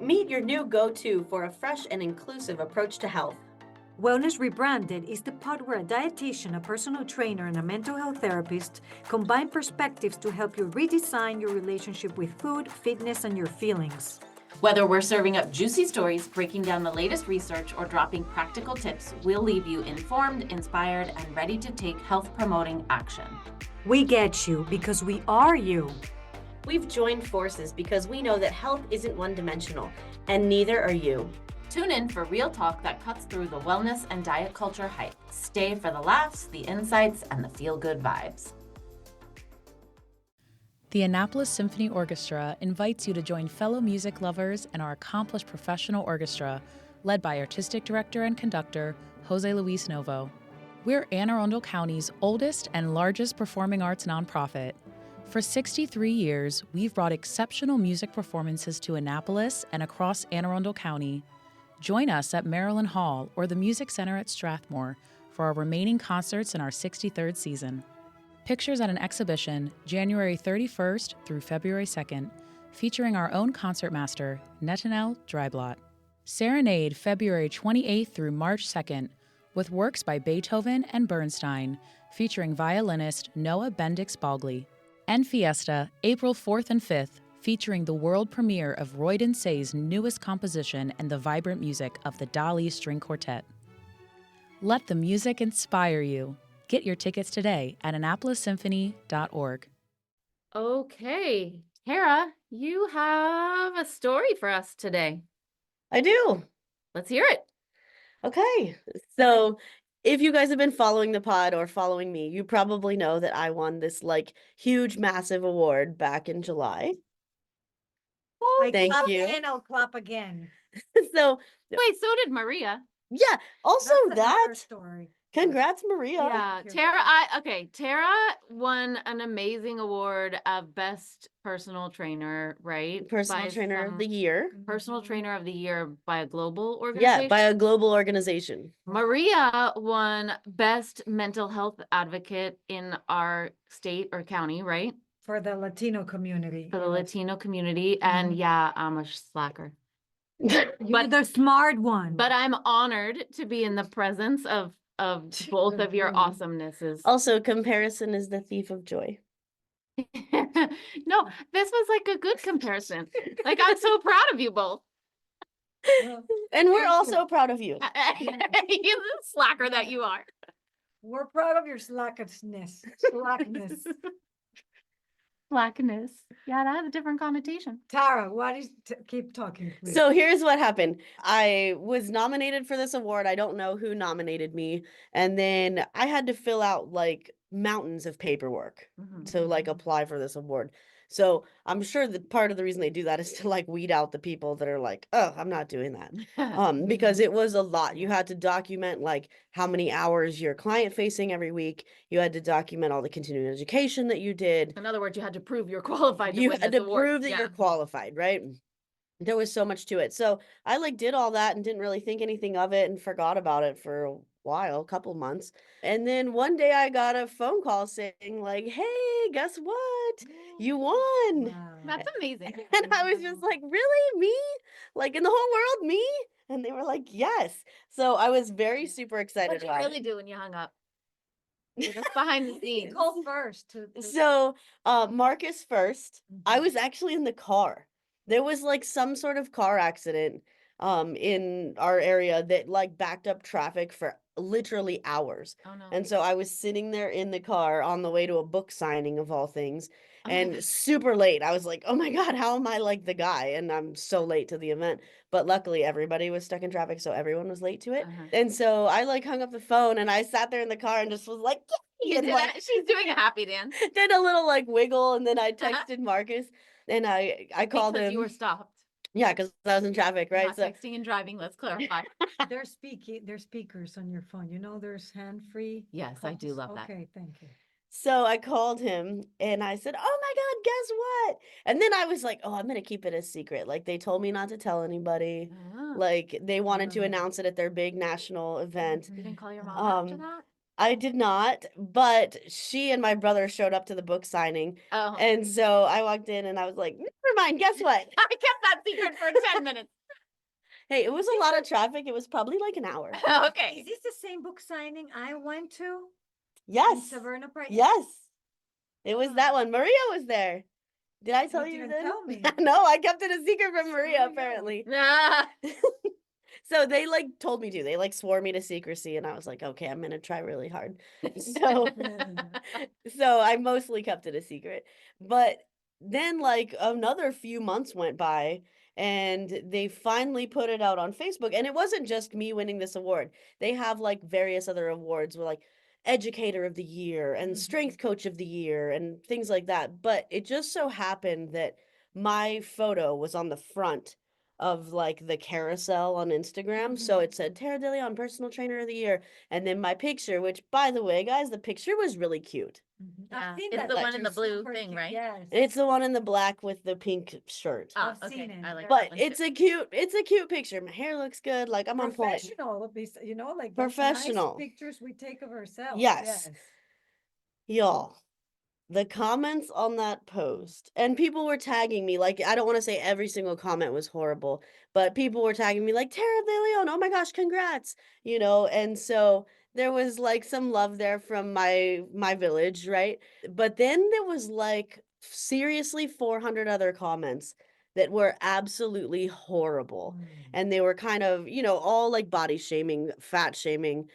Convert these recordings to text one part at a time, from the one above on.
Meet your new go-to for a fresh and inclusive approach to health. Wellness Rebranded is the pod where a dietitian, a personal trainer, and a mental health therapist combine perspectives to help you redesign your relationship with food, fitness, and your feelings. Whether we're serving up juicy stories, breaking down the latest research, or dropping practical tips, we'll leave you informed, inspired, and ready to take health-promoting action. We get you because we are you. We've joined forces because we know that health isn't one-dimensional, and neither are you. Tune in for real talk that cuts through the wellness and diet culture hype. Stay for the laughs, the insights, and the feel-good vibes. The Annapolis Symphony Orchestra invites you to join fellow music lovers and our accomplished professional orchestra, led by artistic director and conductor Jose Luis Novo. We're Anne Arundel County's oldest and largest performing arts nonprofit. For 63 years, we've brought exceptional music performances to Annapolis and across Anne Arundel County. Join us at Maryland Hall or the Music Center at Strathmore for our remaining concerts in our 63rd season. Pictures at an exhibition January 31st through February 2nd, featuring our own concertmaster, Netanel Dryblot. Serenade February 28th through March 2nd, with works by Beethoven and Bernstein, featuring violinist Noah Bendix-Bogley. And Fiesta April 4th and 5th, featuring the world premiere of Roy Say's newest composition and the vibrant music of the Dali String Quartet. Let the music inspire you. Get your tickets today at AnnapolisSymphony.org. Okay, Tara, you have a story for us today. I do. Let's hear it. Okay. So if you guys have been following the pod or following me, you probably know that I won this huge, massive award back in July. Thank clap you. again, I'll clap again. So Wait, so did Maria. yeah, also That's another that, story. congrats, Maria. Yeah, Tara won an amazing award of best personal trainer, right? Personal By trainer of some the year. personal trainer of the year by a global organization. Yeah, by a global organization. Maria won best mental health advocate in our state or county, right? For the Latino community. For the Latino community. And yeah, I'm a slacker. You're the smart one. But I'm honored to be in the presence of both of your awesomenesses. Also, comparison is the thief of joy. No, this was like a good comparison. Like, I'm so proud of you both. And we're also proud of you. You the slacker that you are. We're proud of your slackness. Slackness. Yeah, that had a different connotation. Tara, keep talking, please. So here's what happened. I was nominated for this award. I don't know who nominated me. And then I had to fill out mountains of paperwork to apply for this award. So I'm sure that part of the reason they do that is to weed out the people that are like, oh, I'm not doing that. Because it was a lot. You had to document how many hours you're client facing every week. You had to document all the continuing education that you did. In other words, you had to prove you're qualified to You win had this to award. prove that you're qualified, right? There was so much to it. So I did all that and didn't really think anything of it and forgot about it for a while, a couple months. And then one day I got a phone call saying hey, guess what? You won. Wow. That's amazing. And I was just like, really? Me? In the whole world, me? And they were like, yes. So I was very super excited What'd you about really do when you hung up? You're just behind the scenes. Call first. So Marcus first. I Mhm. was actually in the car. There was some sort of car accident in our area that backed up traffic for literally hours. Oh no. And so I was sitting there in the car on the way to a book signing of all things and super late. I was like, oh my God, how am I the guy? And I'm so late to the event. But luckily everybody was stuck in traffic, so everyone was late to it. And so I hung up the phone and I sat there in the car and just was like, yay! You And, did that? She's doing a happy dance. did a little wiggle, and then I texted Marcus and I called Because him. you were stopped. Yeah, because I was in traffic, right? Not texting and driving, let's clarify. They're speakers on your phone. There's hand-free. Yes, I do love that. Okay, thank you. So I called him and I said, oh my God, guess what? And then I was like, oh, I'm going to keep it a secret. They told me not to tell anybody. Oh. They wanted to announce it at their big national event. You didn't call your mom after that? I did not, but she and my brother showed up to the book signing. Oh. And so I walked in and I was like, never mind, guess what? I kept that secret for 10 minutes. Hey, it was a lot of traffic. It was probably like an hour. Okay. Is this the same book signing I went to in Yes. Severna Park? Yes. It was that Ah. one. Maria was there. Did I tell you didn't then? tell me. No, I kept it a secret from Maria, Screw you. apparently. Nah. So they like told me to. They like swore me to secrecy, and I was like, okay, I'm gonna try really hard. So, so I mostly kept it a secret. But then like another few months went by, and they finally put it out on Facebook. And it wasn't just me winning this award. They have like various other awards where like educator of the year and strength coach of the year and things like that. But it just so happened that my photo was on the front of like the carousel on Instagram. So it said Tara DeLeon, personal trainer of the year. And then my picture, which by the way, guys, the picture was really cute. Yeah, I've seen it's that the one in picture, the blue super thing, cute. right? Yes. It's the one in the black with the pink shirt. Ah, I've seen okay. it. I like But that one it's too. it's a cute picture. My hair looks good. Like I'm on point. Professional, you know, like those nice Professional. pictures we take of ourselves. Yes. Y'all, the comments on that post, and people were tagging me, like, I don't want to say every single comment was horrible, but people were tagging me like, Tara De Leon, oh my gosh, congrats, and so there was like some love there from my village, right? But then there was like seriously 400 other comments that were absolutely horrible. And they were kind of, all like body shaming, fat shaming,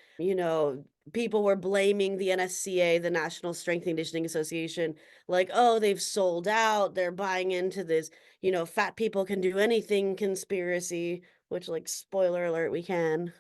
people were blaming the NSCA, the National Strength and Conditioning Association, like, oh, they've sold out. They're buying into this, fat people can do anything conspiracy, which, like, spoiler alert, we can,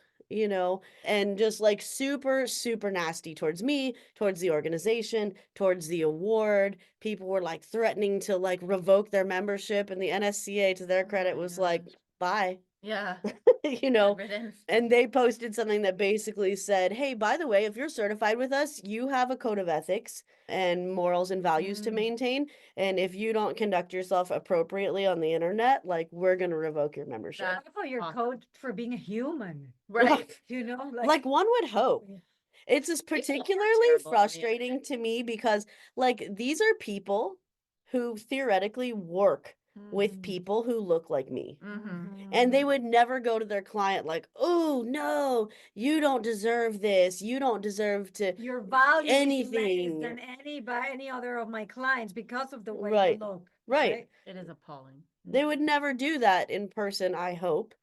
and just like super, super nasty towards me, towards the organization, towards the award. People were like threatening to like revoke their membership, and the NSCA, to their credit, was like, bye. Yeah. Good riddance. And they posted something that basically said, hey, by the way, if you're certified with us, you have a code of ethics and morals and values to maintain. And if you don't conduct yourself appropriately on the internet, like, we're going to revoke your membership. That's What about your awesome. code for being a human? Right. You know, Like one would hope. It's just People are particularly terrible on the frustrating to me because, like, these are people who theoretically work with people who look like me. And they would never go to their client like, oh, no, you don't deserve this. You don't deserve to. Your value anything. is less than any other of my clients because of the way Right. you look. Right. It is appalling. They would never do that in person, I hope.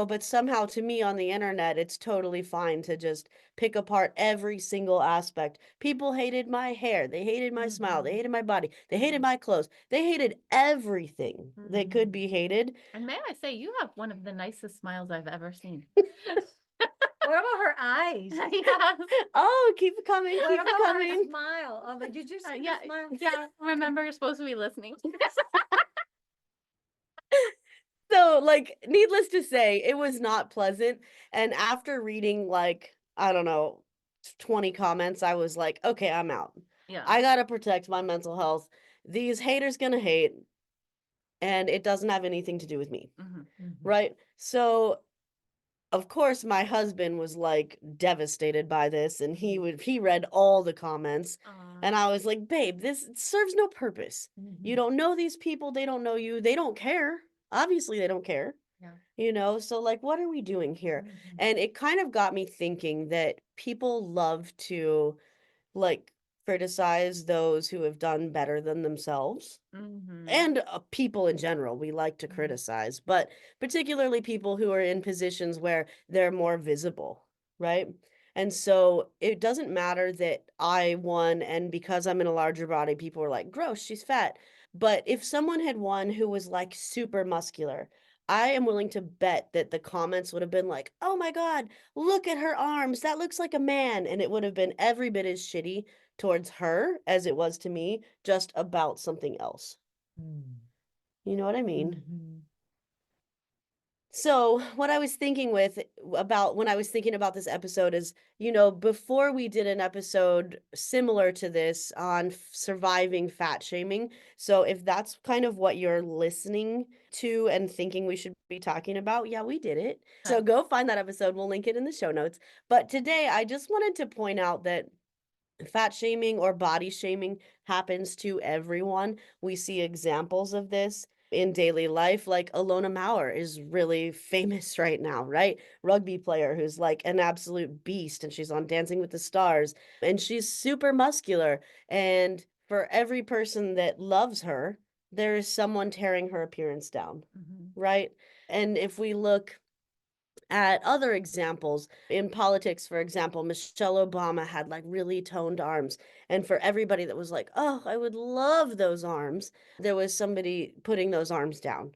But somehow to me on the internet, it's totally fine to just pick apart every single aspect. People hated my hair. They hated my smile. They hated my body. They hated my clothes. They hated everything that could be hated. And may I say, you have one of the nicest smiles I've ever seen. What about her eyes? Yes. Oh, keep it coming. What Keep about it her coming. smile? Oh, did you see Yeah, the smile? yeah. Remember, you're supposed to be listening. So, like, needless to say, it was not pleasant. And after reading, like, I don't know, 20 comments, I was like, okay, I'm out. Yeah. I gotta protect my mental health. These haters gonna hate, and it doesn't have anything to do with me. Right? So, of course, my husband was like devastated by this, and he read all the comments. And I was like, babe, this serves no purpose. You don't know these people, they don't know you, they don't care. Obviously, they don't care. Yeah. So like, what are we doing here? And it kind of got me thinking that people love to like criticize those who have done better than themselves. And people in general, we like to criticize, but particularly people who are in positions where they're more visible, right? And so it doesn't matter that I won, and because I'm in a larger body, people are like, gross, she's fat. But if someone had won who was like super muscular, I am willing to bet that the comments would have been like, oh my God, look at her arms. That looks like a man. And it would have been every bit as shitty towards her as it was to me, just about something else. You know what I mean? So what I was thinking about when I was thinking about this episode is, before we did an episode similar to this on surviving fat shaming. So if that's kind of what you're listening to and thinking we should be talking about, yeah, we did it. So go find that episode. We'll link it in the show notes. But today I just wanted to point out that fat shaming or body shaming happens to everyone. We see examples of this in daily life. Like Alona Maurer is really famous right now, right? Rugby player who's like an absolute beast, and she's on Dancing with the Stars, and she's super muscular. And for every person that loves her, there is someone tearing her appearance down, right? And if we look at other examples in politics, for example, Michelle Obama had like really toned arms. And for everybody that was like, oh, I would love those arms, there was somebody putting those arms down,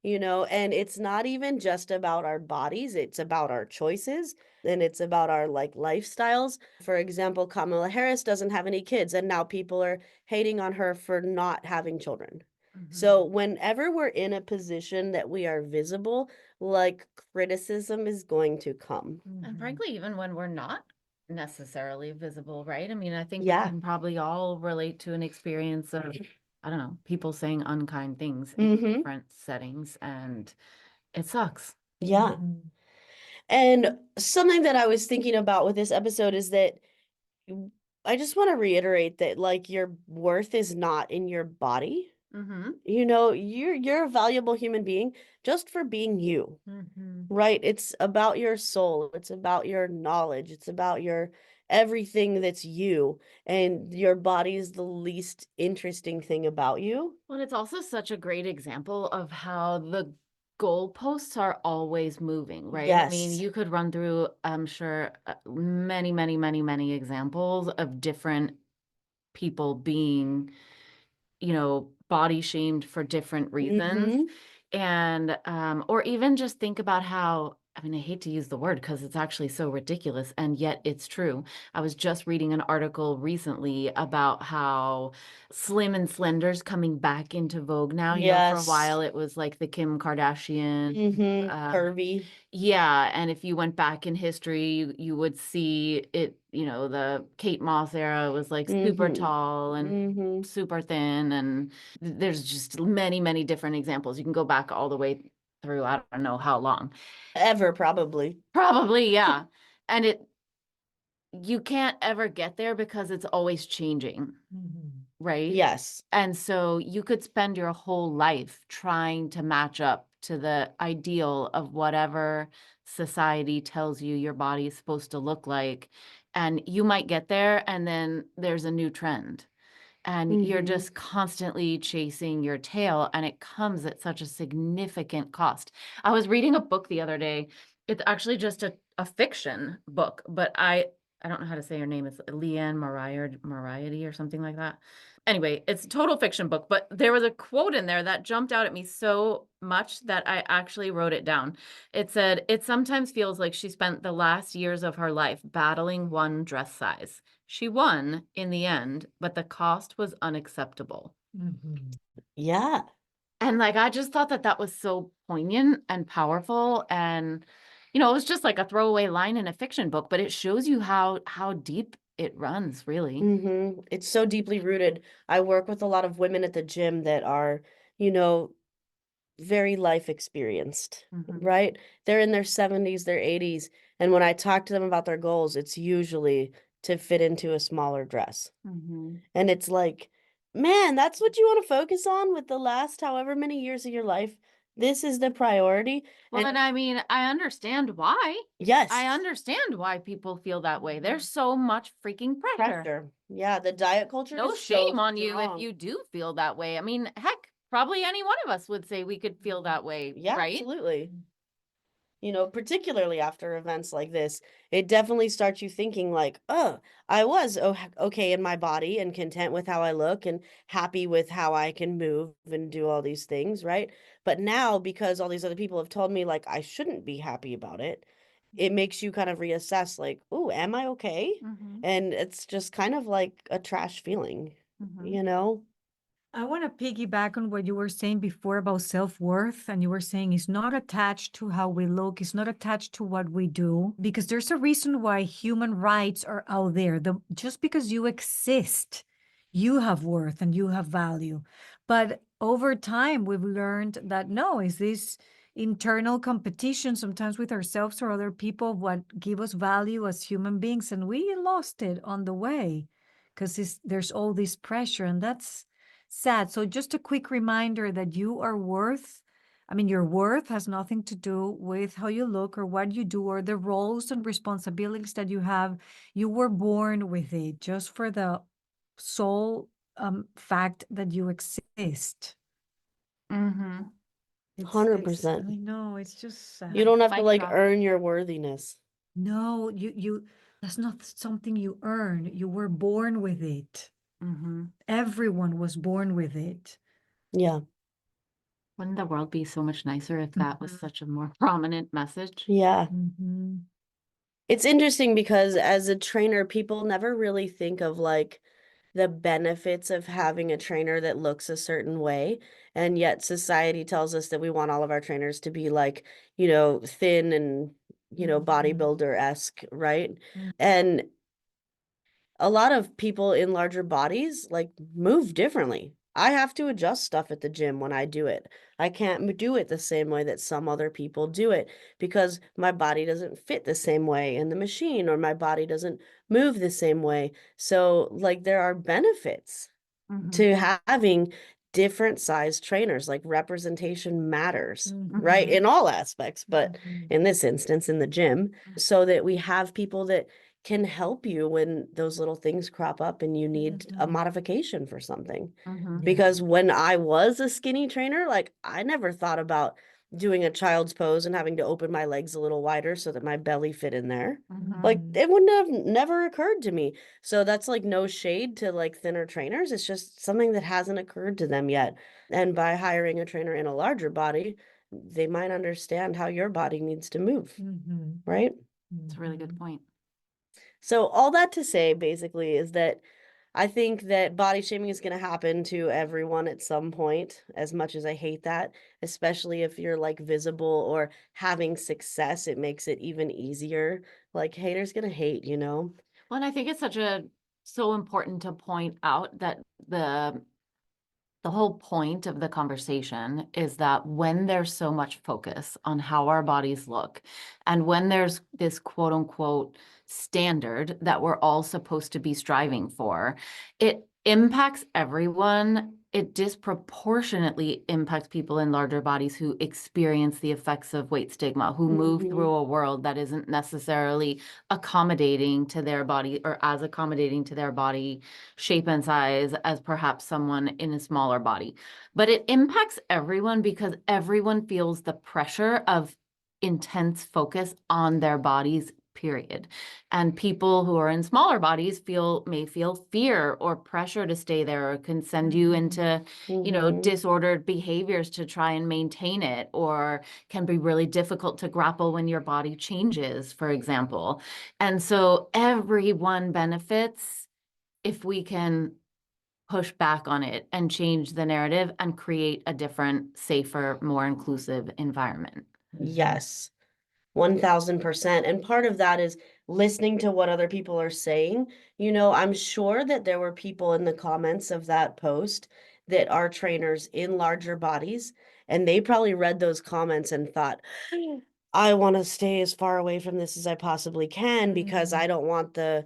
and it's not even just about our bodies, it's about our choices and it's about our like lifestyles. For example, Kamala Harris doesn't have any kids, and now people are hating on her for not having children. So whenever we're in a position that we are visible, like criticism is going to come. And frankly, even when we're not necessarily visible, right? I mean, I think we Yeah. can probably all relate to an experience of, I don't know, people saying unkind things in different settings, and it sucks. Yeah. And something that I was thinking about with this episode is that I just want to reiterate that like your worth is not in your body. You're a valuable human being just for being you. Right? It's about your soul. It's about your knowledge. It's about your everything that's you. And your body is the least interesting thing about you. Well, it's also such a great example of how the goalposts are always moving, right? I mean, Yes. you could run through, I'm sure, many, many, many, many examples of different people being, body shamed for different reasons. And, or even just think about how, I mean, I hate to use the word because it's actually so ridiculous, and yet it's true. I was just reading an article recently about how Slim and Slender's coming back into vogue now. For a while it was like the Kim Kardashian. Curvy. Yeah, and if you went back in history, you would see it, the Kate Moss era was like super tall and super thin, and there's just many, many different examples. You can go back all the way through, I don't know how long. Ever, probably. Probably, yeah. And you can't ever get there because it's always changing, right? Yes. And so you could spend your whole life trying to match up to the ideal of whatever society tells you your body is supposed to look like. And you might get there, and then there's a new trend. And you're just constantly chasing your tail, and it comes at such a significant cost. I was reading a book the other day. It's actually just a fiction book, but I don't know how to say her name. It's Leanne Moriarty or something like that. Anyway, it's a total fiction book, but there was a quote in there that jumped out at me so much that I actually wrote it down. It said, "It sometimes feels like she spent the last years of her life battling one dress size. She won in the end, but the cost was unacceptable." Yeah. And like, I just thought that was so poignant and powerful. And, it was just like a throwaway line in a fiction book, but it shows you how deep it runs, really. It's so deeply rooted. I work with a lot of women at the gym that are, very life experienced, right? They're in their 70s, their 80s. And when I talk to them about their goals, it's usually to fit into a smaller dress. And it's like, man, that's what you want to focus on with the last however many years of your life. This is the priority. Well, and I mean, I understand why. Yes. I understand why people feel that way. There's so much freaking pressure. Yeah, the diet culture No is shame so on you if strong. you do feel that way. I mean, heck, probably any one of us would say we could feel that way, Yeah, right? absolutely. Particularly after events like this, it definitely starts you thinking like, oh, I was okay in my body and content with how I look and happy with how I can move and do all these things, right? But now, because all these other people have told me like I shouldn't be happy about it, it makes you kind of reassess like, oh, am I okay? And it's just kind of like a trash feeling, you know? I want to piggyback on what you were saying before about self-worth. And you were saying it's not attached to how we look, it's not attached to what we do, because there's a reason why human rights are out there. Just because you exist, you have worth and you have value. But over time, we've learned that no, is this internal competition, sometimes with ourselves or other people, what give us value as human beings. And we lost it on the way because there's all this pressure, and that's sad. So just a quick reminder that your worth has nothing to do with how you look or what you do or the roles and responsibilities that you have. You were born with it just for the sole fact that you exist. Mm-hmm. I 100%. know, it's just sad. You don't have to Mic like drop. earn your worthiness. No, that's not something you earn. You were born with it. Mm-hmm. Everyone was born with it. Yeah. Wouldn't the world be so much nicer if that was Mhm. such a more prominent message? Yeah. Mm-hmm. It's interesting because as a trainer, people never really think of like the benefits of having a trainer that looks a certain way. And yet society tells us that we want all of our trainers to be like, thin and, Mhm. bodybuilder-esque, right? Mhm. And a lot of people in larger bodies like move differently. I have to adjust stuff at the gym when I do it. I can't do it the same way that some other people do it because my body doesn't fit the same way in the machine or my body doesn't move the same way. So, like, there are benefits Mm-hmm. to having different size trainers. Like, representation matters, right? Mhm. In all aspects, but Mhm. in this instance, in the gym, so that we have people that can help you when those little things crop up and you need a Mhm. modification for something. Mm-hmm. Yeah. Because when I was a skinny trainer, like, I never thought about doing a child's pose and having to open my legs a little wider so that my belly fit in there. Like, Mhm. it wouldn't have never occurred to me. So that's like no shade to like thinner trainers. It's just something that hasn't occurred to them yet. And by hiring a trainer in a larger body, they might understand how your body needs to move, Mhm. right? It's a really good Mhm. point. So all that to say basically is that I think that body shaming is going to happen to everyone at some point, as much as I hate that, especially if you're like visible or having success, it makes it even easier. Like haters going to hate, you know? Well, and I think it's so important to point out that the whole point of the conversation is that when there's so much focus on how our bodies look, and when there's this quote unquote standard that we're all supposed to be striving for, it impacts everyone. It disproportionately impacts people in larger bodies who experience the effects of weight stigma, who move through a world that isn't necessarily accommodating to their body or as accommodating to their body shape and size as perhaps someone in a smaller body. But it impacts everyone because everyone feels the pressure of intense focus on their bodies, period. And people who are in smaller bodies may feel fear or pressure to stay there, or can send you into, disordered behaviors to try and maintain it, or can be really difficult to grapple when your body changes, for example. And so everyone benefits if we can push back on it and change the narrative and create a different, safer, more inclusive environment. Yes. 1000%. And part of that is listening to what other people are saying. I'm sure that there were people in the comments of that post that are trainers in larger bodies, and they probably read those comments and thought, I want to stay as far away from this as I possibly can because I don't want the,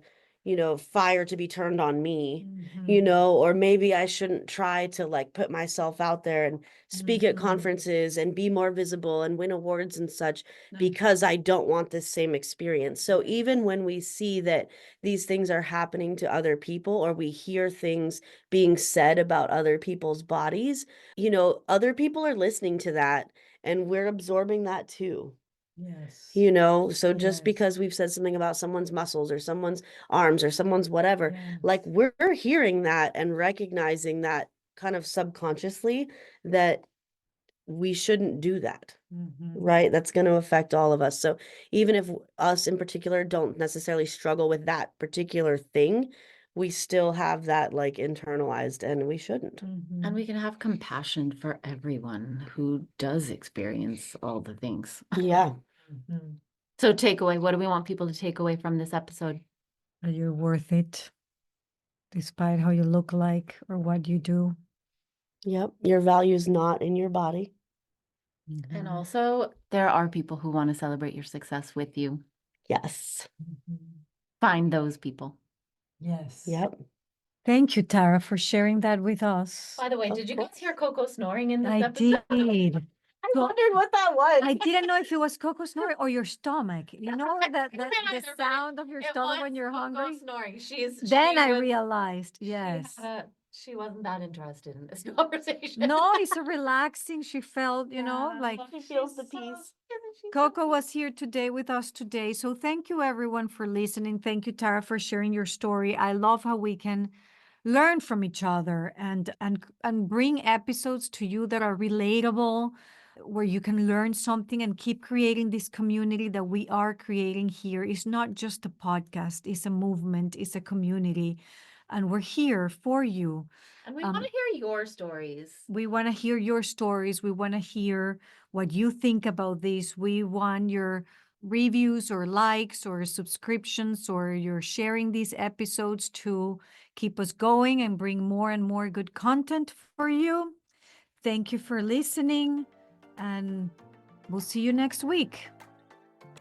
fire to be turned on me, or maybe I shouldn't try to like put myself out there and speak at conferences and be more visible and win awards and such because I don't want this same experience. So even when we see that these things are happening to other people or we hear things being said about other people's bodies, other people are listening to that and we're absorbing that too. Yes. So just because we've said something about someone's muscles or someone's arms or someone's whatever, like we're hearing that and recognizing that kind of subconsciously that we shouldn't do that. Right? That's going to affect all of us. So even if us in particular don't necessarily struggle with that particular thing, we still have that like internalized, and we shouldn't. And we can have compassion for everyone who does experience all the things. Yeah. So takeaway, what do we want people to take away from this episode? That you're worth it, despite how you look like or what you do. Yep. Your value's not in your body. And also, there are people who want to celebrate your success with you. Yes. Find those people. Yes. Yep. Thank you, Tara, for sharing that with us. By the way, Of did you course. guys hear Coco snoring in this I episode? did. I wondered what that was. I didn't know if it was Coco snoring or your stomach. You know the Either, but sound of your stomach when you're Coco hungry? snoring. Then I realized, yes. She wasn't that interested in this conversation. No, it's so relaxing. She felt, you know, Yeah. like She feels the peace. Coco was here today with us today. So thank you everyone for listening. Thank you, Tara, for sharing your story. I love how we can learn from each other and bring episodes to you that are relatable, where you can learn something and keep creating this community that we are creating here. It's not just a podcast, it's a movement, it's a community. And we're here for you. And we want to hear your stories. We want to hear your stories. We want to hear what you think about this. We want your reviews or likes or subscriptions, or your sharing these episodes to keep us going and bring more and more good content for you. Thank you for listening, and we'll see you next week.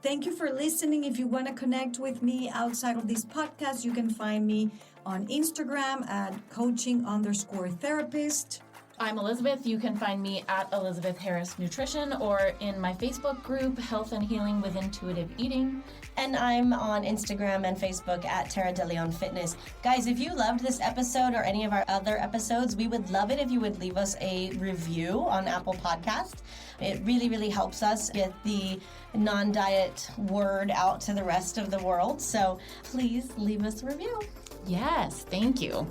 Thank you for listening. If you want to connect with me outside of this podcast, you can find me on Instagram at coaching_therapist. I'm Elizabeth. You can find me at Elizabeth Harris Nutrition or in my Facebook group, Health and Healing with Intuitive Eating. And I'm on Instagram and Facebook at Tara DeLeon Fitness. Guys, if you loved this episode or any of our other episodes, we would love it if you would leave us a review on Apple Podcast. It really, really helps us get the non-diet word out to the rest of the world. So please leave us a review. Yes, thank you.